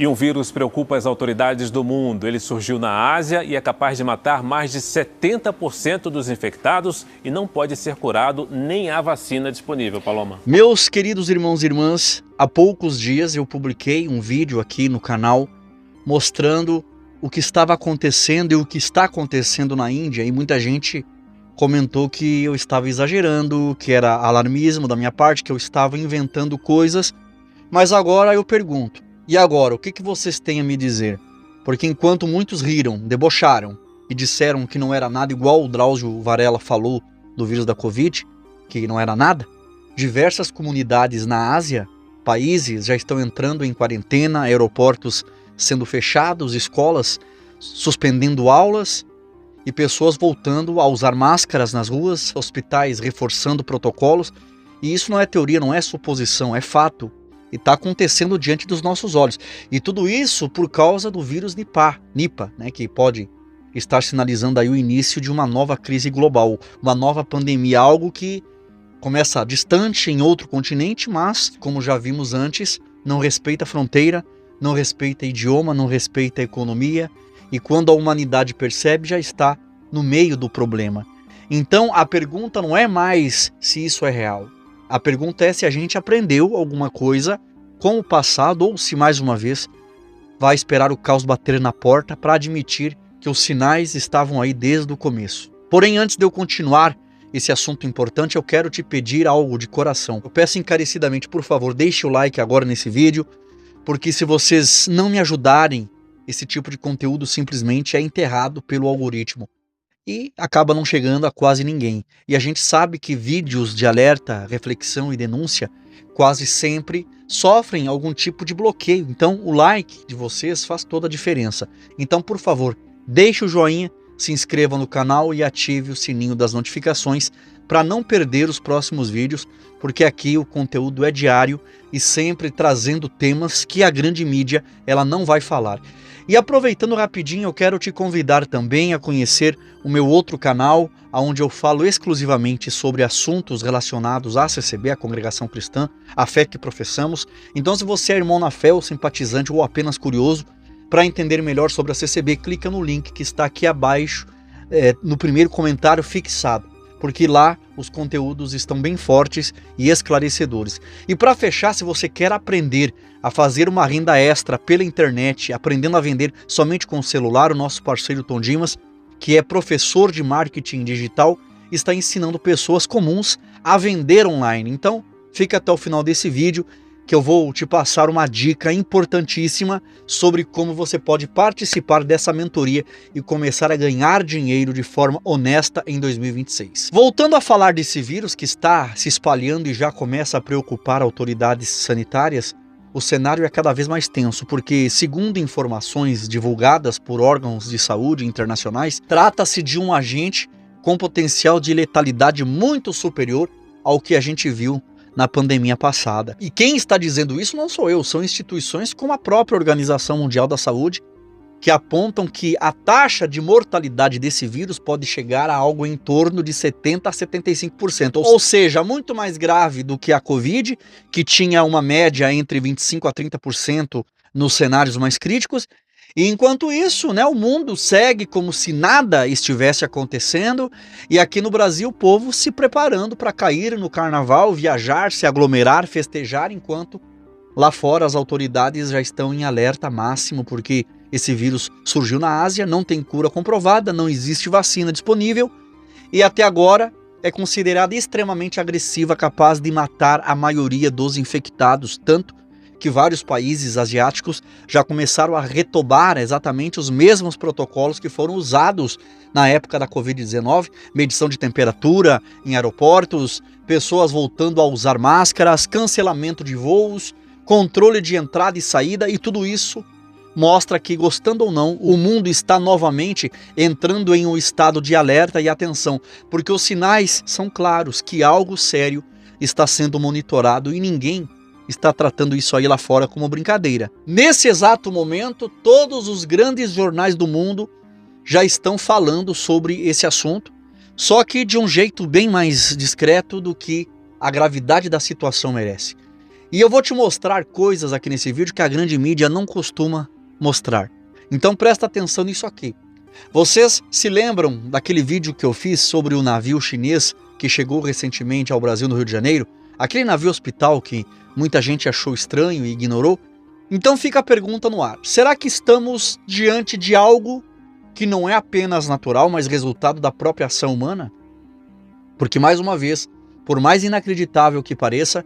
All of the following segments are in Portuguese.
E um vírus preocupa as autoridades do mundo. Ele surgiu na Ásia e é capaz de matar mais de 70% dos infectados e não pode ser curado, nem há vacina disponível, Paloma. Meus queridos irmãos e irmãs, há poucos dias eu publiquei um vídeo aqui no canal mostrando o que estava acontecendo e o que está acontecendo na Índia, e muita gente comentou que eu estava exagerando, que era alarmismo da minha parte, que eu estava inventando coisas. Mas agora eu pergunto, e agora, o que vocês têm a me dizer? Porque enquanto muitos riram, debocharam e disseram que não era nada, igual o Drauzio Varela falou do vírus da Covid, que não era nada, diversas comunidades na Ásia, países já estão entrando em quarentena, aeroportos sendo fechados, escolas suspendendo aulas e pessoas voltando a usar máscaras nas ruas, hospitais reforçando protocolos. E isso não é teoria, não é suposição, é fato. E está acontecendo diante dos nossos olhos. E tudo isso por causa do vírus Nipah, né, que pode estar sinalizando aí o início de uma nova crise global, uma nova pandemia, algo que começa distante em outro continente, mas, como já vimos antes, não respeita a fronteira, não respeita idioma, não respeita a economia, e quando a humanidade percebe, já está no meio do problema. Então a pergunta não é mais se isso é real. A pergunta é se a gente aprendeu alguma coisa com o passado ou se mais uma vez vai esperar o caos bater na porta para admitir que os sinais estavam aí desde o começo. Porém, antes de eu continuar esse assunto importante, eu quero te pedir algo de coração. Eu peço encarecidamente, por favor, deixe o like agora nesse vídeo, porque se vocês não me ajudarem, esse tipo de conteúdo simplesmente é enterrado pelo algoritmo e acaba não chegando a quase ninguém. E a gente sabe que vídeos de alerta, reflexão e denúncia quase sempre sofrem algum tipo de bloqueio. Então o like de vocês faz toda a diferença. Então, por favor, deixe o joinha, se inscreva no canal e ative o sininho das notificações para não perder os próximos vídeos, porque aqui o conteúdo é diário e sempre trazendo temas que a grande mídia ela não vai falar. E aproveitando rapidinho, eu quero te convidar também a conhecer o meu outro canal, onde eu falo exclusivamente sobre assuntos relacionados à CCB, a Congregação Cristã, a fé que professamos. Então, se você é irmão na fé ou simpatizante ou apenas curioso, para entender melhor sobre a CCB, clica no link que está aqui abaixo, no primeiro comentário fixado, porque lá os conteúdos estão bem fortes e esclarecedores. E para fechar, se você quer aprender a fazer uma renda extra pela internet, aprendendo a vender somente com o celular, o nosso parceiro Tom Dimas, que é professor de marketing digital, está ensinando pessoas comuns a vender online. Então, fica até o final desse vídeo, que eu vou te passar uma dica importantíssima sobre como você pode participar dessa mentoria e começar a ganhar dinheiro de forma honesta em 2026. Voltando a falar desse vírus que está se espalhando e já começa a preocupar autoridades sanitárias, o cenário é cada vez mais tenso, porque, segundo informações divulgadas por órgãos de saúde internacionais, trata-se de um agente com potencial de letalidade muito superior ao que a gente viu na pandemia passada. E quem está dizendo isso não sou eu, são instituições como a própria Organização Mundial da Saúde, que apontam que a taxa de mortalidade desse vírus pode chegar a algo em torno de 70% a 75%, ou seja, muito mais grave do que a Covid, que tinha uma média entre 25% a 30% nos cenários mais críticos. E enquanto isso, né, o mundo segue como se nada estivesse acontecendo, e aqui no Brasil o povo se preparando para cair no carnaval, viajar, se aglomerar, festejar, enquanto lá fora as autoridades já estão em alerta máximo, porque esse vírus surgiu na Ásia, não tem cura comprovada, não existe vacina disponível, e até agora é considerada extremamente agressiva, capaz de matar a maioria dos infectados, tanto que vários países asiáticos já começaram a retomar exatamente os mesmos protocolos que foram usados na época da Covid-19, medição de temperatura em aeroportos, pessoas voltando a usar máscaras, cancelamento de voos, controle de entrada e saída, e tudo isso mostra que, gostando ou não, o mundo está novamente entrando em um estado de alerta e atenção, porque os sinais são claros que algo sério está sendo monitorado e ninguém está tratando isso aí lá fora como brincadeira. Nesse exato momento, todos os grandes jornais do mundo já estão falando sobre esse assunto, só que de um jeito bem mais discreto do que a gravidade da situação merece. E eu vou te mostrar coisas aqui nesse vídeo que a grande mídia não costuma mostrar. Então presta atenção nisso aqui. Vocês se lembram daquele vídeo que eu fiz sobre o navio chinês que chegou recentemente ao Brasil, no Rio de Janeiro? Aquele navio hospital que muita gente achou estranho e ignorou? Então fica a pergunta no ar. Será que estamos diante de algo que não é apenas natural, mas resultado da própria ação humana? Porque, mais uma vez, por mais inacreditável que pareça,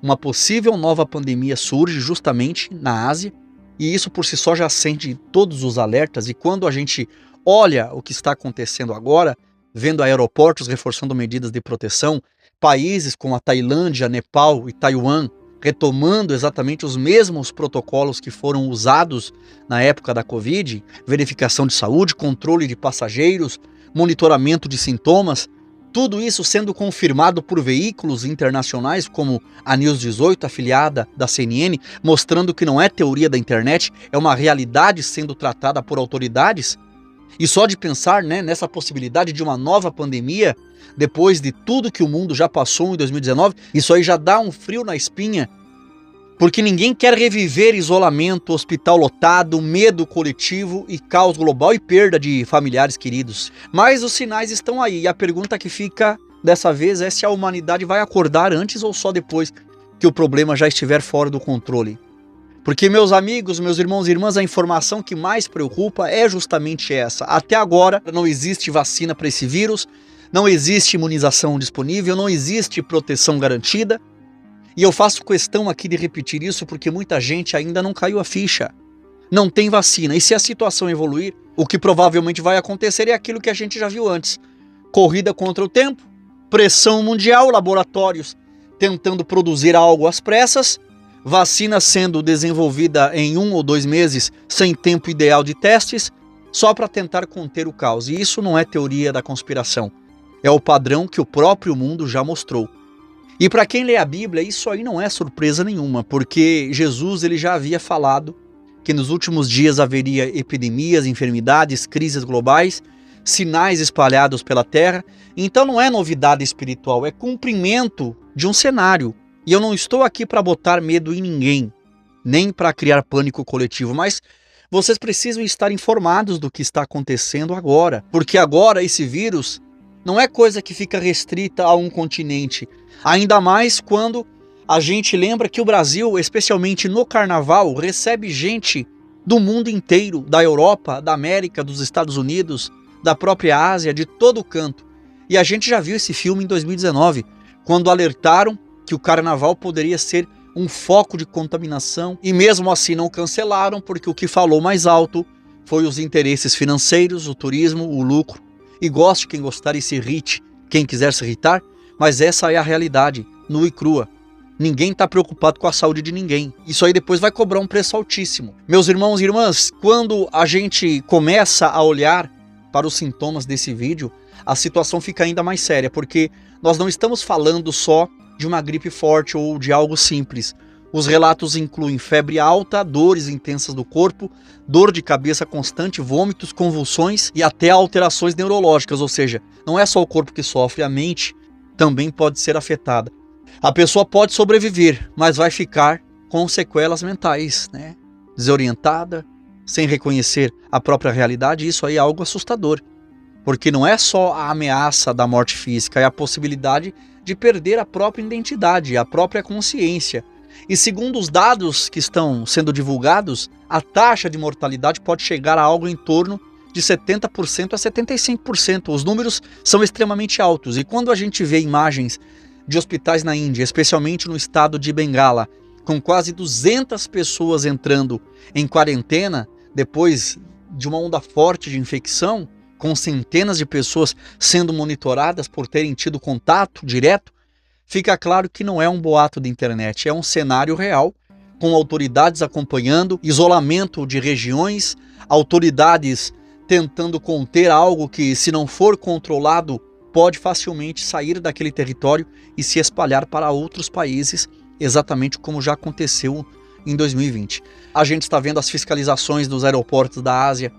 uma possível nova pandemia surge justamente na Ásia, e isso por si só já acende todos os alertas, e quando a gente olha o que está acontecendo agora, vendo aeroportos reforçando medidas de proteção, países como a Tailândia, Nepal e Taiwan retomando exatamente os mesmos protocolos que foram usados na época da Covid, verificação de saúde, controle de passageiros, monitoramento de sintomas, tudo isso sendo confirmado por veículos internacionais como a News 18, afiliada da CNN, mostrando que não é teoria da internet, é uma realidade sendo tratada por autoridades. E só de pensar, né, nessa possibilidade de uma nova pandemia, depois de tudo que o mundo já passou em 2019, isso aí já dá um frio na espinha, porque ninguém quer reviver isolamento, hospital lotado, medo coletivo e caos global e perda de familiares queridos. Mas os sinais estão aí, e a pergunta que fica dessa vez é se a humanidade vai acordar antes ou só depois que o problema já estiver fora do controle. Porque, meus amigos, meus irmãos e irmãs, a informação que mais preocupa é justamente essa. Até agora não existe vacina para esse vírus, não existe imunização disponível, não existe proteção garantida. E eu faço questão aqui de repetir isso porque muita gente ainda não caiu a ficha. Não tem vacina. E se a situação evoluir, o que provavelmente vai acontecer é aquilo que a gente já viu antes. Corrida contra o tempo, pressão mundial, laboratórios tentando produzir algo às pressas, vacina sendo desenvolvida em 1 ou 2 meses sem tempo ideal de testes, só para tentar conter o caos. E isso não é teoria da conspiração. É o padrão que o próprio mundo já mostrou. E para quem lê a Bíblia, isso aí não é surpresa nenhuma, porque Jesus ele já havia falado que nos últimos dias haveria epidemias, enfermidades, crises globais, sinais espalhados pela terra. Então não é novidade espiritual, é cumprimento de um cenário. E eu não estou aqui para botar medo em ninguém, nem para criar pânico coletivo, mas vocês precisam estar informados do que está acontecendo agora, porque agora esse vírus não é coisa que fica restrita a um continente. Ainda mais quando a gente lembra que o Brasil, especialmente no carnaval, recebe gente do mundo inteiro, da Europa, da América, dos Estados Unidos, da própria Ásia, de todo canto. E a gente já viu esse filme em 2019, quando alertaram que o carnaval poderia ser um foco de contaminação, e mesmo assim não cancelaram, porque o que falou mais alto foi os interesses financeiros, o turismo, o lucro. E goste quem gostar e se irrite quem quiser se irritar, mas essa é a realidade, nua e crua. Ninguém está preocupado com a saúde de ninguém. Isso aí depois vai cobrar um preço altíssimo. Meus irmãos e irmãs, quando a gente começa a olhar para os sintomas desse vídeo, a situação fica ainda mais séria, porque nós não estamos falando só de uma gripe forte ou de algo simples. Os relatos incluem febre alta, dores intensas do corpo, dor de cabeça constante, vômitos, convulsões e até alterações neurológicas, ou seja, não é só o corpo que sofre, a mente também pode ser afetada. A pessoa pode sobreviver, mas vai ficar com sequelas mentais, né? Desorientada, sem reconhecer a própria realidade. Isso aí é algo assustador, porque não é só a ameaça da morte física, é a possibilidade de perder a própria identidade, a própria consciência. E segundo os dados que estão sendo divulgados, a taxa de mortalidade pode chegar a algo em torno de 70% a 75%. Os números são extremamente altos. E quando a gente vê imagens de hospitais na Índia, especialmente no estado de Bengala, com quase 200 pessoas entrando em quarentena, depois de uma onda forte de infecção, com centenas de pessoas sendo monitoradas por terem tido contato direto, fica claro que não é um boato da internet, é um cenário real, com autoridades acompanhando, isolamento de regiões, autoridades tentando conter algo que, se não for controlado, pode facilmente sair daquele território e se espalhar para outros países, exatamente como já aconteceu em 2020. A gente está vendo as fiscalizações dos aeroportos da Ásia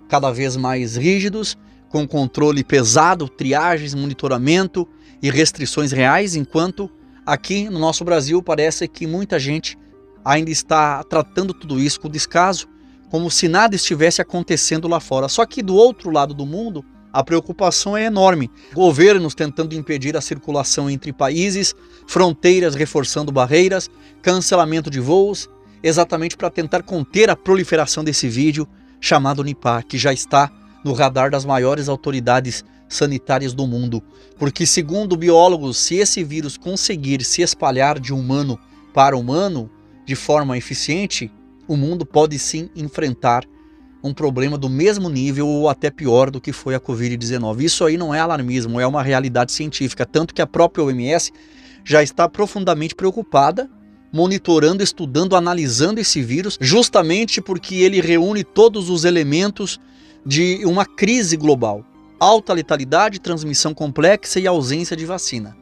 cada vez mais rígidos, com controle pesado, triagens, monitoramento e restrições reais, enquanto aqui no nosso Brasil parece que muita gente ainda está tratando tudo isso com descaso, como se nada estivesse acontecendo lá fora. Só que do outro lado do mundo, a preocupação é enorme. Governos tentando impedir a circulação entre países, fronteiras reforçando barreiras, cancelamento de voos, exatamente para tentar conter a proliferação desse vídeo chamado Nipah, que já está no radar das maiores autoridades sanitárias do mundo. Porque, segundo biólogos, se esse vírus conseguir se espalhar de humano para humano de forma eficiente, o mundo pode sim enfrentar um problema do mesmo nível ou até pior do que foi a Covid-19. Isso aí não é alarmismo, é uma realidade científica, tanto que a própria OMS já está profundamente preocupada, monitorando, estudando, analisando esse vírus, justamente porque ele reúne todos os elementos de uma crise global: alta letalidade, transmissão complexa e ausência de vacina.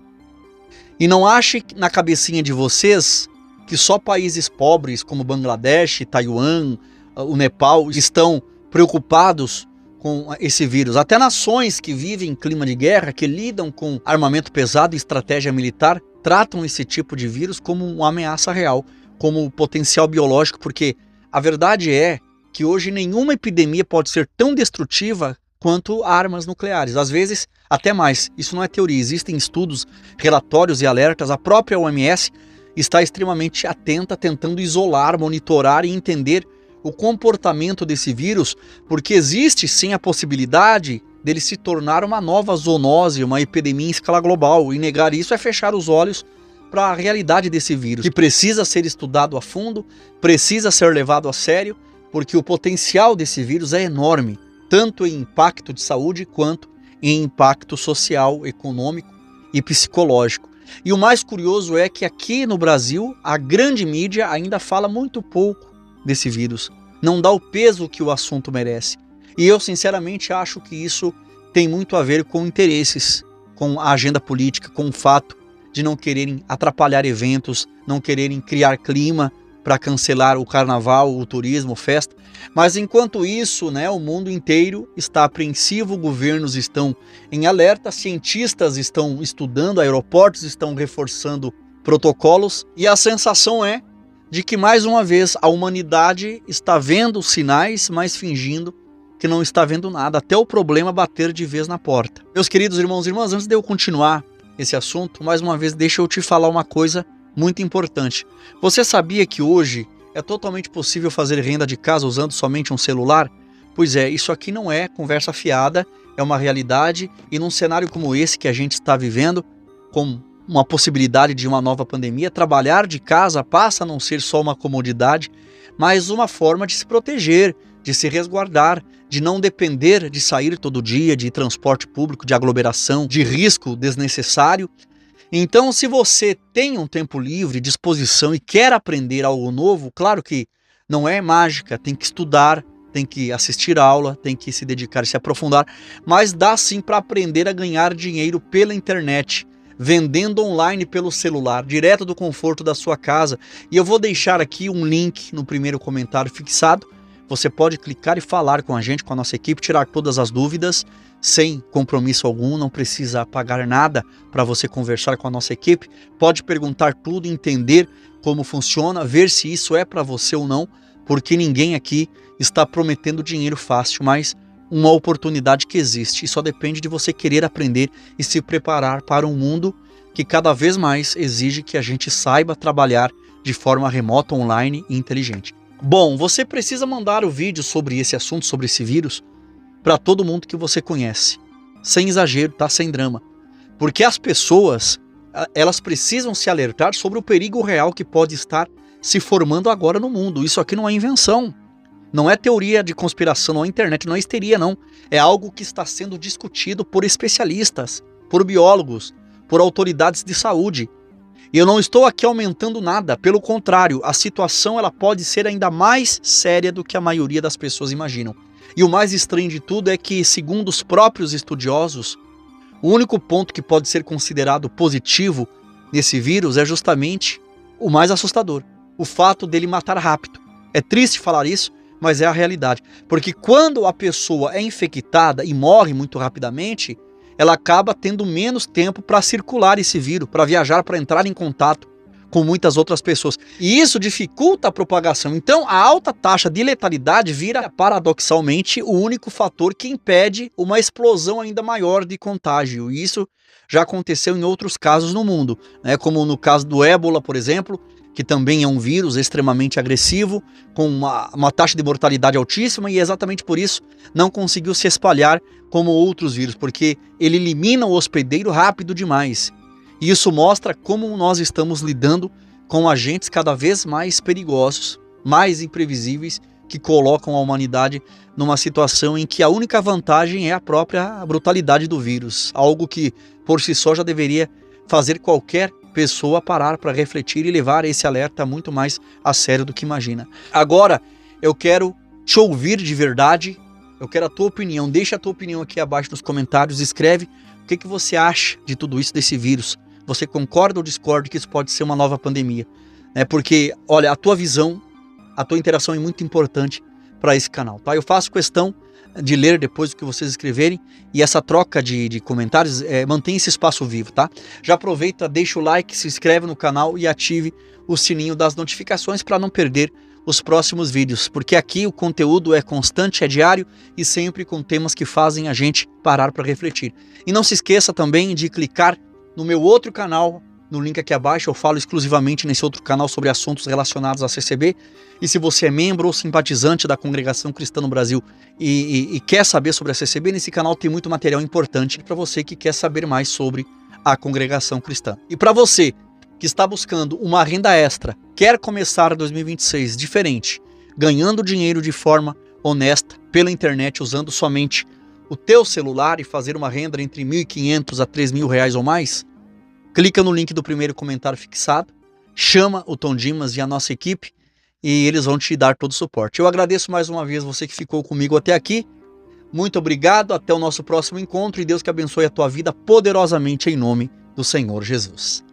E não ache na cabecinha de vocês que só países pobres como Bangladesh, Taiwan, o Nepal estão preocupados com esse vírus. Até nações que vivem em clima de guerra, que lidam com armamento pesado e estratégia militar, tratam esse tipo de vírus como uma ameaça real, como potencial biológico, porque a verdade é que hoje nenhuma epidemia pode ser tão destrutiva quanto armas nucleares. Às vezes, até mais. Isso não é teoria, existem estudos, relatórios e alertas. A própria OMS está extremamente atenta, tentando isolar, monitorar e entender o comportamento desse vírus, porque existe sim a possibilidade dele se tornar uma nova zoonose, uma epidemia em escala global, e negar isso é fechar os olhos para a realidade desse vírus, que precisa ser estudado a fundo, precisa ser levado a sério, porque o potencial desse vírus é enorme, tanto em impacto de saúde quanto em impacto social, econômico e psicológico. E o mais curioso é que aqui no Brasil, a grande mídia ainda fala muito pouco desse vírus, não dá o peso que o assunto merece. E eu sinceramente acho que isso tem muito a ver com interesses, com a agenda política, com o fato de não quererem atrapalhar eventos, não quererem criar clima para cancelar o carnaval, o turismo, festa. Mas enquanto isso, o mundo inteiro está apreensivo, governos estão em alerta, cientistas estão estudando, aeroportos estão reforçando protocolos, e a sensação é de que mais uma vez a humanidade está vendo sinais, mas fingindo que não está vendo nada, até o problema bater de vez na porta. Meus queridos irmãos e irmãs, antes de eu continuar esse assunto, mais uma vez deixa eu te falar uma coisa muito importante. Você sabia que hoje é totalmente possível fazer renda de casa usando somente um celular? Pois é, isso aqui não é conversa fiada, é uma realidade, e num cenário como esse que a gente está vivendo, com uma possibilidade de uma nova pandemia, trabalhar de casa passa a não ser só uma comodidade, mas uma forma de se proteger, de se resguardar, de não depender de sair todo dia, de transporte público, de aglomeração, de risco desnecessário. Então, se você tem um tempo livre, disposição e quer aprender algo novo, claro que não é mágica, tem que estudar, tem que assistir a aula, tem que se dedicar, se aprofundar, mas dá sim para aprender a ganhar dinheiro pela internet, vendendo online pelo celular, direto do conforto da sua casa. E eu vou deixar aqui um link no primeiro comentário fixado. Você pode clicar e falar com a gente, com a nossa equipe, tirar todas as dúvidas, sem compromisso algum, não precisa pagar nada para você conversar com a nossa equipe. Pode perguntar tudo, entender como funciona, ver se isso é para você ou não, porque ninguém aqui está prometendo dinheiro fácil, mas uma oportunidade que existe, e só depende de você querer aprender e se preparar para um mundo que cada vez mais exige que a gente saiba trabalhar de forma remota, online e inteligente. Bom, você precisa mandar o vídeo sobre esse assunto, sobre esse vírus, para todo mundo que você conhece. Sem exagero, tá? Sem drama. Porque as pessoas, elas precisam se alertar sobre o perigo real que pode estar se formando agora no mundo. Isso aqui não é invenção. Não é teoria de conspiração, não é internet, não é histeria, não. É algo que está sendo discutido por especialistas, por biólogos, por autoridades de saúde. E eu não estou aqui aumentando nada, pelo contrário, a situação ela pode ser ainda mais séria do que a maioria das pessoas imaginam. E o mais estranho de tudo é que, segundo os próprios estudiosos, o único ponto que pode ser considerado positivo nesse vírus é justamente o mais assustador, o fato dele matar rápido. É triste falar isso, mas é a realidade. Porque quando a pessoa é infectada e morre muito rapidamente, ela acaba tendo menos tempo para circular esse vírus, para viajar, para entrar em contato com muitas outras pessoas. E isso dificulta a propagação. Então, a alta taxa de letalidade vira, paradoxalmente, o único fator que impede uma explosão ainda maior de contágio. E isso já aconteceu em outros casos no mundo, né? Como no caso do ébola, por exemplo, que também é um vírus extremamente agressivo, com uma taxa de mortalidade altíssima, e exatamente por isso não conseguiu se espalhar como outros vírus, porque ele elimina o hospedeiro rápido demais. E isso mostra como nós estamos lidando com agentes cada vez mais perigosos, mais imprevisíveis, que colocam a humanidade numa situação em que a única vantagem é a própria brutalidade do vírus. Algo que, por si só, já deveria fazer qualquer pessoa parar para refletir e levar esse alerta muito mais a sério do que imagina. Agora, eu quero te ouvir de verdade, eu quero a tua opinião. Deixa a tua opinião aqui abaixo nos comentários, escreve o que você acha de tudo isso, desse vírus. Você concorda ou discorda que isso pode ser uma nova pandemia? Porque, olha, a tua visão, a tua interação é muito importante para esse canal, tá? Eu faço questão de ler depois o que vocês escreverem, e essa troca de comentários mantém esse espaço vivo, tá? Já aproveita, deixa o like, se inscreve no canal e ative o sininho das notificações para não perder os próximos vídeos, porque aqui o conteúdo é constante, é diário e sempre com temas que fazem a gente parar para refletir. E não se esqueça também de clicar no meu outro canal, no link aqui abaixo. Eu falo exclusivamente nesse outro canal sobre assuntos relacionados à CCB. E se você é membro ou simpatizante da Congregação Cristã no Brasil e quer saber sobre a CCB, nesse canal tem muito material importante para você que quer saber mais sobre a Congregação Cristã. E para você que está buscando uma renda extra, quer começar 2026 diferente, ganhando dinheiro de forma honesta pela internet, usando somente o teu celular e fazer uma renda entre R$ 1.500 a R$ 3.000 ou mais, clica no link do primeiro comentário fixado, chama o Tom Dimas e a nossa equipe e eles vão te dar todo o suporte. Eu agradeço mais uma vez você que ficou comigo até aqui. Muito obrigado, até o nosso próximo encontro e Deus que abençoe a tua vida poderosamente em nome do Senhor Jesus.